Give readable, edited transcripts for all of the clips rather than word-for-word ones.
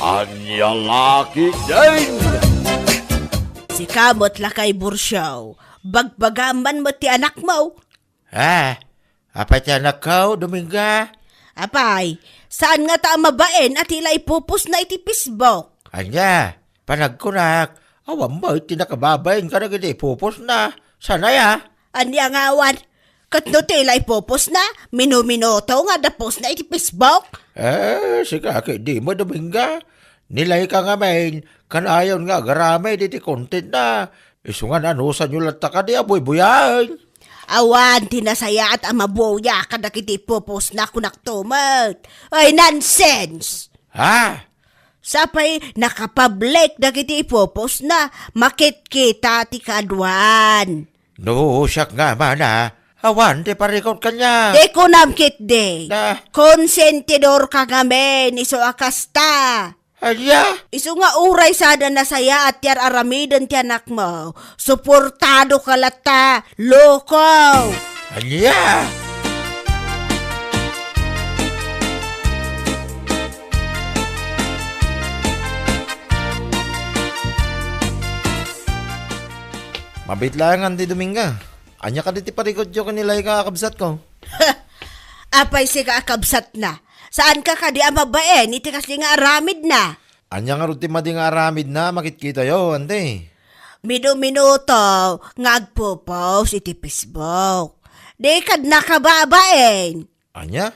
Anya laki din! Si kamot lakay bursyaw, bagbagaman mo ti anak mo. Apa ti anak ko, Dominga? Apay, saan nga ta mabaen at ila ipupus na iti Facebook? Anya, panagkunak. Awam mo, tinakababayin ka na gini, pupos na. Sana ya? Anya nga awan, katno ti ila ipupus na, minuminuto nga dapos na iti Facebook? Sige, di mo, Dominga. Nilay ka nga main, kanayon nga, garamay, di content na. Iso nga nanusan nyo lang ka di, aboy-buyain. Awan, tinasaya at amabuya kada kiti ipupus na kunaktumat. Ay, nonsense! Sapay nakapublic na kiti ipupus na, makit-kita ti kadwan. No, siyak nga man Awan, di parikot kanya. Di ko namkit de. Na. Konsentidor ka kami, niso akasta. Anya? Iso nga uray sada na saya at yar aramidan ti anak mo. Suportado ka lata, loko. Anya? Mabitlangan di Dominga. Anya ka di parikot yung kanilay ka akabsat ko. Apay si ka akabsat na. Saan ka di amabaen, iti kasi nga aramid na. Anya nga ruti madi nga aramid na, makikita yo, ante. Minuto, ngagpo-post iti Facebook. Di kad nakababaen. Anya?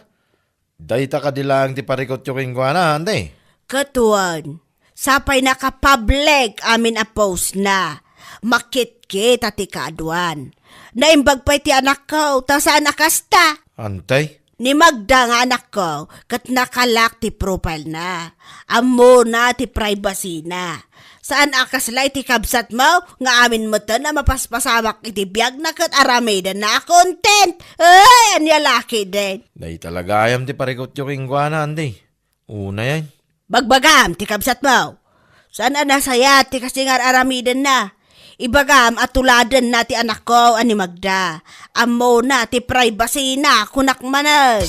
Dahita ka di lang ti parikot yung kingwana, ante. Katuan, sapay nakapublic amin a post na. Makit-kit at ikadwan. Naimbag pa iti anak ko, ta saan nakasta? Antay? Ni Magda nga anak ko, kat nakalak ti profile na. Amo na ti privacy na. Saan akasla iti kabsat mo, nga amin mo to na mapaspasamak iti biyag na kat aramidan na content. Ay, anya laki din. Dahi talaga ayam ti parikot yung kingwana, ante. Una yan. Bagbagam, ti kabsat mo. Saan nasaya ti kasi nga aramidan na. Ibagam at tuladan na ti anak ko ani Magda. Amo na ti privacy na kunak manan.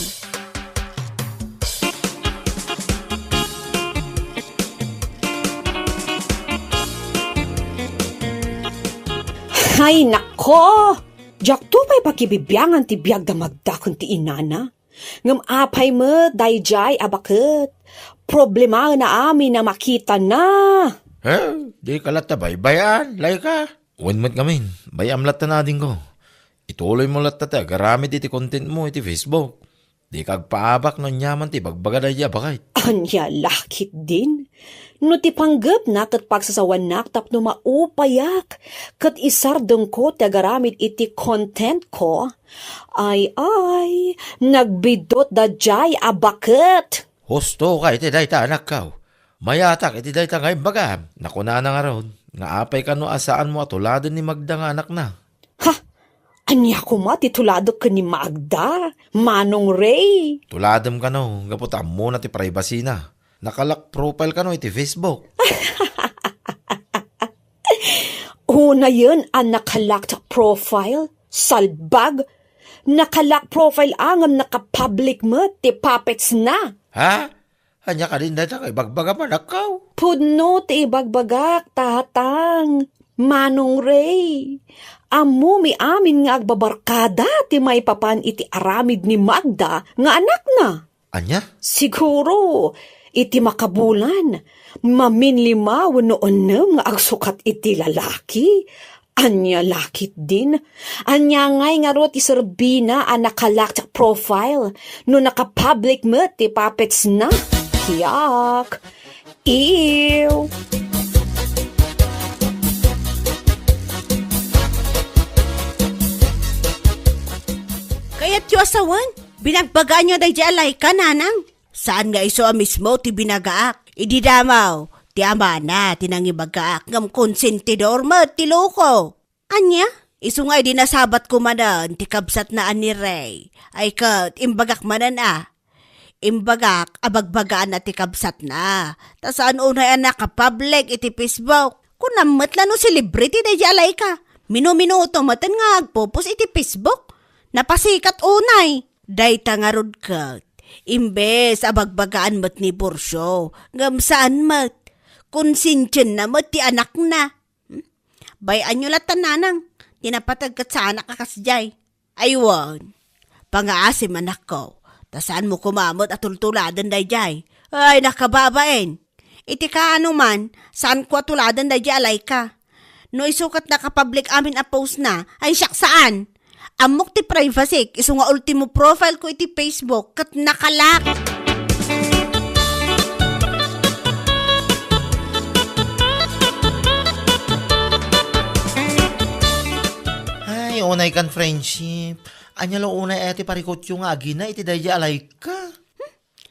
Ay, nako! Diyak to pa'y pakibibiyangan ti biyag da Magda kun ti inana. Ngam apay mo, dayjay abakit. Problema na amin na makita na. Di kalat na baybayan, lay ka. Uwan ngamin, bayam lat na natin ko. Ituloy mo lat na garamit iti content mo iti Facebook. Di kagpaabak no nyaman ti bagbaga da bakit. Anya lakit din. No ti panggap na kat pagsasawanak tapno maupayak. Kat isardong ko ti garamit iti content ko. Ay, nagbidot da jay abakit. Husto ka iti dayta anak ka. Mayatak iti dayta ngay bagam. Nakuna na nga ron. Nga apay ka no asaan mo atuladan ni Magda nga anak na. Anya ko titulado ka ni Magda. Manong Ray. Tuladam ka no. Gaputam mo na ti privacy na. Nakalak profile ka no iti Facebook. Una yun ang nakalak profile. Salbag. Nakalak profile angam nakapublic mo ti puppets na. Anya ka din dahil kay bagbaga man akaw. Pudno ti ibagbagak, tatang. Manong Ray. Amo mi amin nga agbabarkada ti may papan iti aramid ni Magda nga anak na. Anya? Siguro, iti makabulan. Maminlimaw noon nga agsukat iti lalaki. Anya lakit din. Anya ngay nga ro ti Serbina ang nakalak profile no nakapublic mo ti puppets na. Yak! Ew! Kaya't yu asawan, binagbaga nyo day alay ka, nanang. Saan nga iso mismo ti binagaak? Idi damaw, ti ama na, tinangibagaak ngam konsentidor mo, ti loko. Anya? Iso nga dinasabat ko manan, ti kabsat na ani Ray. Ay kat, imbagak manan Imbagak, abagbagaan na ti kabsat na. Ta saan unay anak public iti Facebook. Kunamat lang no celebrity day alay ka. Minuminuto matan nga agpupos iti Facebook. Napasikat unay. Day tangarod ka. Imbes abagbagaan mo't ni Borsyo, ngamsaan mo't, konsensyon na mo't ti anak na. Bayan nyo latan nanang, tinapatag kat sa anak kakasjay. Aywan, pangaasim anak ko, tasaan mo kumamot at tultuladan dayjay. Ay, nakababain. Iti ka ano man, saan ko atuladan dayjay alay ka. No isukat na kapublic amin a post na, ay siyak saan? Amok ti privacy, iso nga ultimo profile ko iti Facebook, kat nakalak. Ay, unay kan friendship. Anya lo unay ati parikot yung agi na iti dayja alay ka.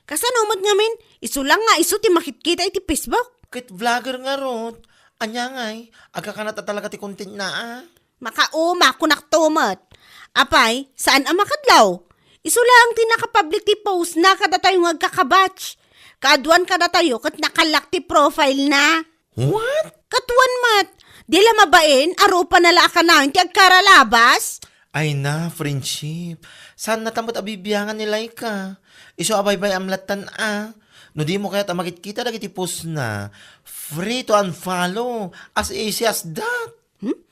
Kasanumot nga min, iso lang nga iso ti makitkita iti Facebook. Kit vlogger nga rod. Anya ngay, aga ka na talaga ti content na ah. Makauma, kunaktumot. Apay, saan ang makadlaw? Iso lang ti nakapublic ti post na kada tayo nga kakabatch. Kaadwan kada tayo kat nakalak ti profile na. What? Katuan mat, di la mabain, aro pa nala ka na ti agkaralabas. Ay na, friendship. Saan natamot abibiyangan ni Laika? Iso abay-bay amlatan ah. No di mo kaya makikita na kiti post na. Free to unfollow. As easy as that.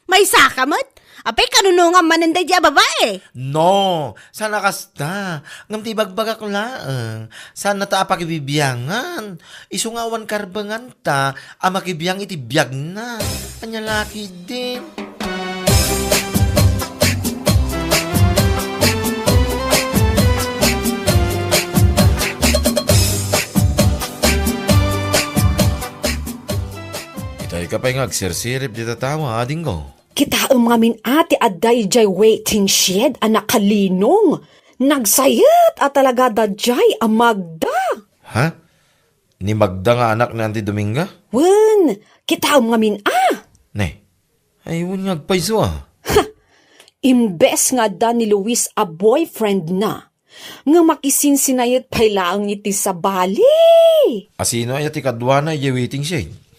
May saka mat? Apay kanunungan mananday di babae. No, sana kasta. Ngam ti bagbaga ko laang. Sana ta pakibibiyangan. Iso nga awan karbangan ta, makibiyang iti biyag na. Anya laki din. Itay ka pa yung agsirsirip di tatawa, ading ko. Kita ngamin ati aday jay waiting shed anak kalinong. Nagsayat at talaga dajay ang Magda. Ha? Ni Magda nga anak ni Auntie Dominga? Wen, kita ngamin Ne, ay wun nga agpaiso ah. Imbes nga da ni Luis a boyfriend na. Nga makisinsinayat pay lang iti sa bali. Asino ay ati kadwa na waiting shade?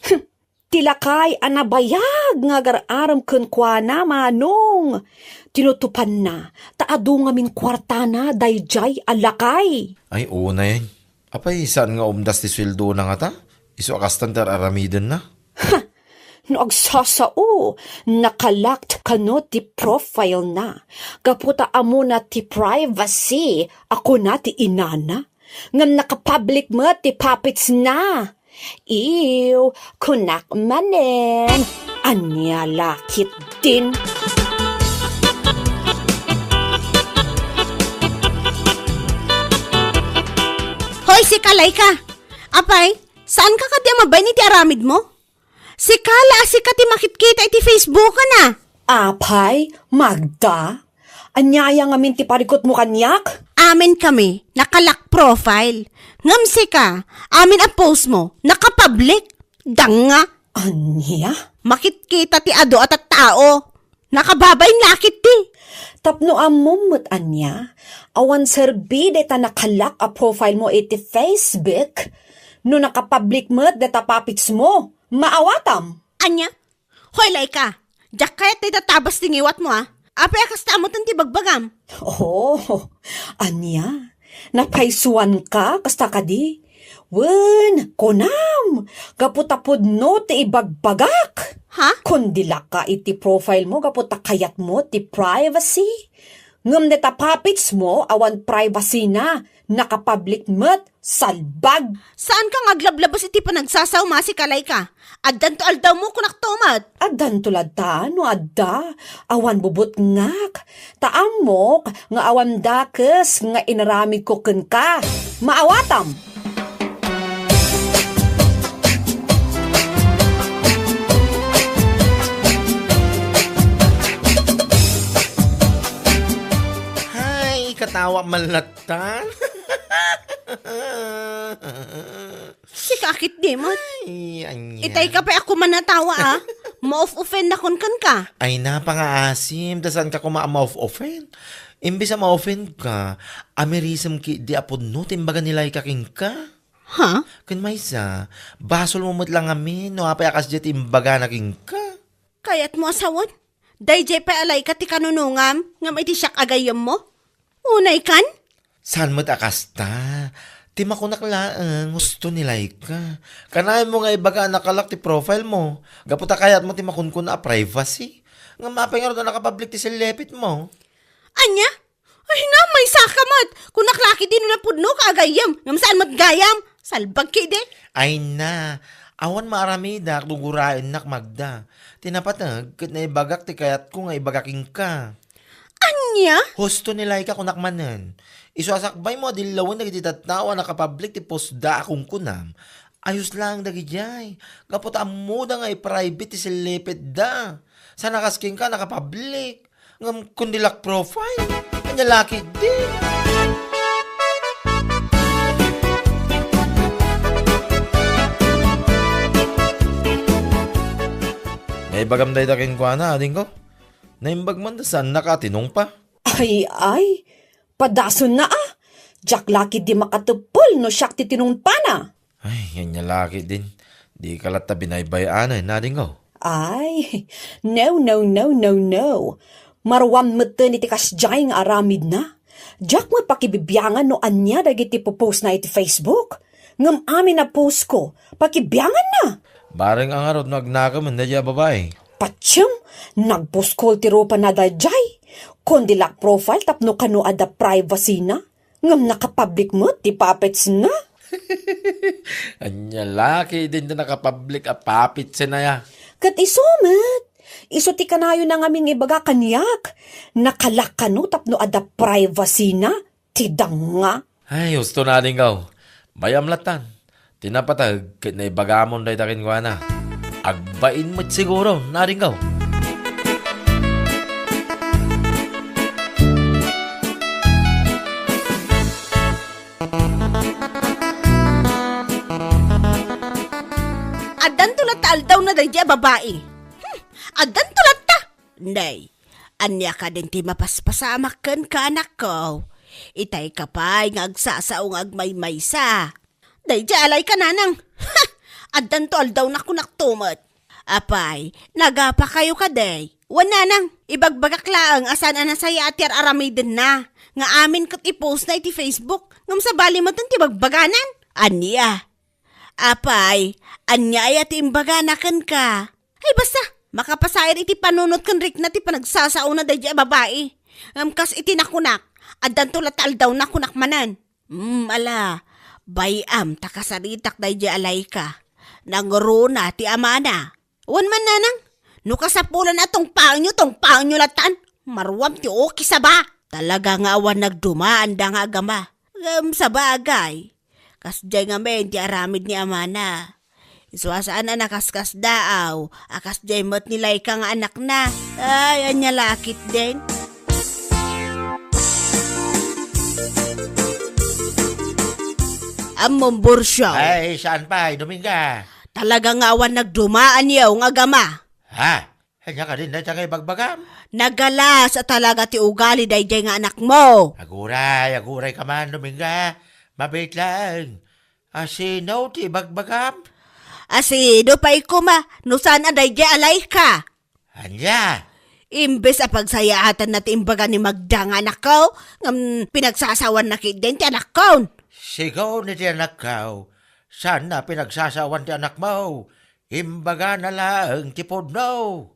Tilakay anabayag nga gararam ken kuana manong. Tinutupan na, taado nga min kwarta na dayjay alakay. Ay una yan. Apay saan nga umdas ti sweldo na nga ta? Iso akastantar aramiden na? No agsasao, nakalakt kano ti profile na. Kaputa amo na ti privacy, ako na ti inana. Ngam nakapublic mo ti puppets na. Ew, kunak manen. Anya lakit din. Hoy, si Kalay ka. Apay, saan ka kati mabay ni ti aramid mo? Si Kala, si kati makitkita iti Facebook ka na. Apay, Magda? Anyaya nga min ti parikot mo kanyak? Amin kami, nakalak profile. Ngamsi ka, amin ang post mo, nakapublic. Danga, Anya? makitkita ti ado at tao. Nakababay nakit ti. Tapno amumot anya, awan serbi deta nakalak a profile mo iti Facebook. No nakapublic mo deta papits mo, maawatam. Anya, hoy lay ka, jak kayat ti tatabas tingiwat mo Apay akas tamot ang tibagbagam. Oh, anya, napaisuan ka, kasta ka di. Wen, konam, kaputapod no ti ibagbagak. Ha? Kundila ka iti profile mo, kaputa kayat mo ti privacy. Ngam neta papits mo, awan privacy na, nakapublic mo't salbag. Saan ka ngaglablabas iti panagsasaw si Kalay ka? Addan to aldaw mo kunak tomat. Addan tulad ta, no adda, awan bubot ngak. Taamok, nga awan dakes, nga inaramid ko ken ka. Maawatam. Hay, katawa malatan. Si kakit di mo. Ay, anya. Itay ka pa ako manatawa Ma-off-offend na kun ka. Ay na, pangaasim. Dasan ka kuma-off-offend. Imbis na ma-offend ka, amerism ki di apod no, timbaga nilay kaking ka. Ha? Kan maysa, basol mo mo't lang amin, no apay akas di timbaga naking ka. Kayat mo asawon? Dayjay pa alay ka ti kanunungam, ngam iti siyak agayam mo? Unay kan? Saan mo't akasta? Ti makunaklaan, gusto ni Laika. Kanayan mo nga ibaga nakalak ti profile mo. Gaputa kayat mo ti makunkun na privacy. Nga mapay nga rin na nakapublic ti silepit mo. Anya? Ay na, may sakamat. Kung naklaki din na pudno, kagayam. Ngam saan mat gayam? Salbag kide. Ay na, awan maaramida, tugurain nak Magda. Tinapatag, kat na ibagak ti kayat ko nga ibagaking ka. Anya? Husto ni Laika kunakmanan. Isasakbay mo adilawan na kititatawa nakapublic ti posda akong kunam. Ayos lang dagi jay. Kapot mo da nga i-private ti silepit da. Sa nakasking ka nakapublic. Ngam kundilak profile. Kanya laki din. Naibagam day daking kwa na ading ko. Naimbag man da saan nakatinong pa. Ay, padason na Jack laki di makatupol no siyak ti tinungpana. Ay, yan niya laki din. Di kalat ta binaybayan nading ko. Ay, no. Marwan mo ni ti kasjay nga aramid na. Jack mo pakibibiyangan no anya dagiti popost na iti Facebook. Ngam amin na post ko, pakibiyangan na. Bareng ang arot nagnakaman na dya babae. Patsyam, nagpost ko ti ropa na dayjay. Kondilak profile tapno kano ada privacy na. Ngam nakapublic mo, ti papets na. Anya laki din na nakapublic a papit sinaya. Kat isumat. Iso ti kanayo na ngaming ibaga kanyak. Nakalak kano tapno ada privacy na. Tidang nga. Ay, gusto na din ka. Bayam latan. Tinapatag, kit na ibagamon day takin ko na. Agbain mo't siguro, na rin ka. Adan tulat aldaw na day babae. Adan tulat ta. Nay, anya ka din ti mapaspasamak ken ka anak ko. Itay ka pa'y ngagsasaong agmaymaysa. Day alay ka nanang. Adan to aldaw na kunak tumat. Apay, nagapa kayo ka day. Wana nang, ibagbagak laang asan anasaya at yar aramidin na. Nga amin kat i-post na iti Facebook. Ngam sa bali mo ti bagbaganan. Anya. Apay, anya ay at imbaganakan ka. Ay basta, makapasayar iti panunot kan Rick na ti panagsasao na day babae. Kas iti nakunak, adan tulat aldaw na kunak manan. Ala, bayam takasaritak day alay ka. Nangruna ti amana. Wan man nanang, nukasapulan atong pangyo latan. Marwam ti okay sa ba? Talaga nga awan nagdumaan da nga agama. Sa bagay. Kasjay nga men ti aramid ni amana. Iswasaan na nakaskas daaw. Akasjay mat nilay ka nga anak na. Ay, anya lakit din. Among bursyaw. Ay, saan pa? Dominga. Talaga nga awan nagdumaan yaw nga agama. Ha? Kanya ka din na siya kay bagbagam. Nagalas at talaga ti ugali dayjay nga anak mo. Aguray ka man, Dominga. Mabait lang. Asino ti bagbagam? Asido pa'y kuma, nusan aday di alay ka. Anya? Imbes a pagsayahatan na ti imbaga ni Magda nga anak ko, pinagsasawan na kidin ti anak ko. Sigaw ni ti anak ko. Saan na pinagsasawan ti anak mo? Imbaga na lang ti podno.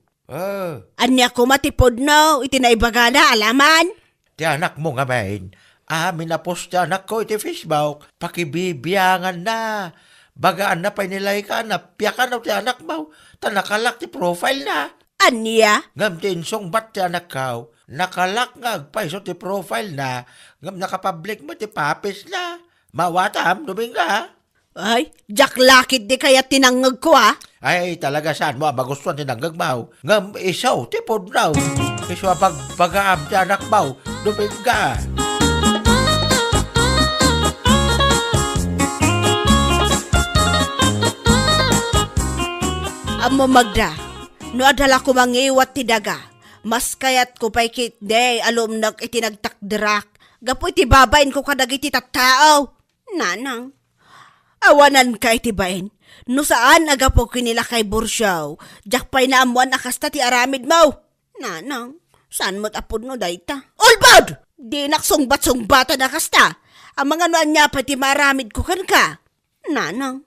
Anya ko matipod no, itinaibaga na alaman. Ti anak mo nga main. Amin na post ti anak ko iti Facebook. Pakibibiyangan na. Bagaan na pa nilay ka na. Piyakan na ti anak mo. Tanakalak ti profile na. Anya? Ngam tinsong bat ti anak ko. Nakalak nga agpaiso ti profile na. Ngam nakapublic mo ti papis na. Mawatam, Dominga. Ay, Jack lakit di kaya tinangag ko ha. Ay, talaga saan mo magustuhan tinanggag mo. Ngam isaw, tipod raw. Iswa pagpagaam ti anak mo, Dominga. Amo Magda, no adala ko mangiwat ti daga. Mas kayat ko pa'y kit day alumnag itinagtakdirak. Gapo iti babain ko kadag iti tattao. Nanang, awanan ka iti bain. No saan agapo kinila kay Bursyaw. Jak pa'y naamuan akasta ti aramid mo. Nanang, saan mo't apod no dayta? Olbod! Di naksungbat-sungbata na kasta. Ang mga noan niya pati maramid ko kan ka. Nanang,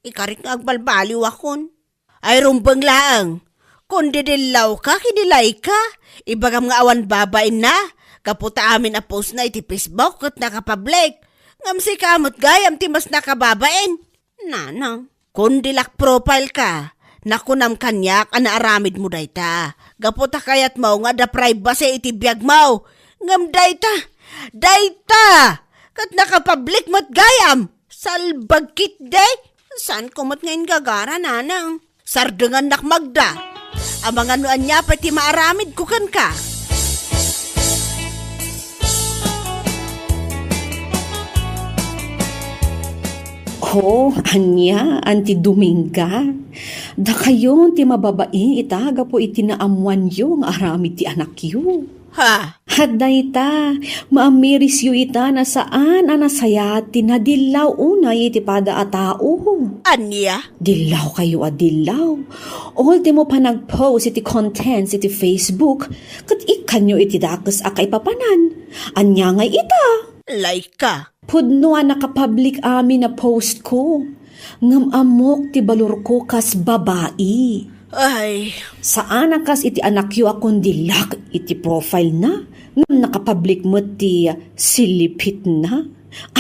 ikarit nga agbalbaliw akon. Ay rumbang laang. Kung didilaw ka, kinilay ka. Ibagam nga awan babain na. Kaputa amin a post na iti Facebook at nakapublic. Ngam si kamot gayam ti mas nakababain. Nanang, kung dilak profile ka, nakunam kanyak anaaramid mo dayta. Gaputa kayat mo nga da privacy iti biyag mo. Ngam dayta, kat nakapublic mat gayam. Salbagkit day. San kumot ngayon gagara, nanang? Sardengan nak magda. Ang mga nuan niya pati maaramid kukan ka. Oh, anya, anti Dominga. Da kayo ti mababain itaga po itinaamuan yo ang aramid ti anak yo. Ha? Haday ta, maamiris yu ita na saan anasayati na dilaw unay iti pada a tao. Anya? Dilaw kayo a dilaw. All ti mo pa nag-post iti contents iti Facebook, kat ikanyo iti dakas akay papanan. Anya ngay ita. Laika. Pudno a nakapublic amin na post ko. Ngam amok ti balor ko kas babae. Ay, Saan akas iti anak yu akong dilak iti profile na? Ngam nakapublic mo ti silipit na?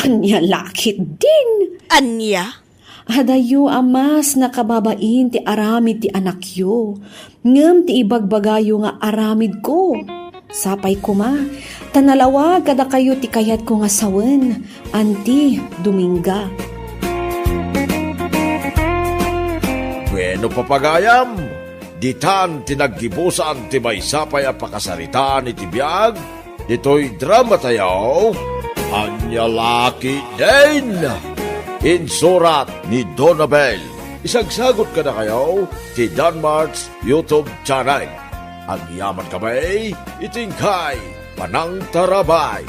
Anya lakit din. anya? Hadayo amas nakababain ti aramid ti anak yu. Ngam ti ibagbagayo nga aramid ko. Sapay ko ma, tanalawag kada kayo ti kayat ko nga sawen, anti Dominga. Bueno papagayam, ditan tinaggibusan ti may sapay a pakasaritaan iti biyag, dito'y drama tayaw, Anya Laki din! Insurat ni Donabel. Isagsagot ka na kayo ti Danmarks YouTube channel. Ang yaman kamay, itingkay, panang tarabay.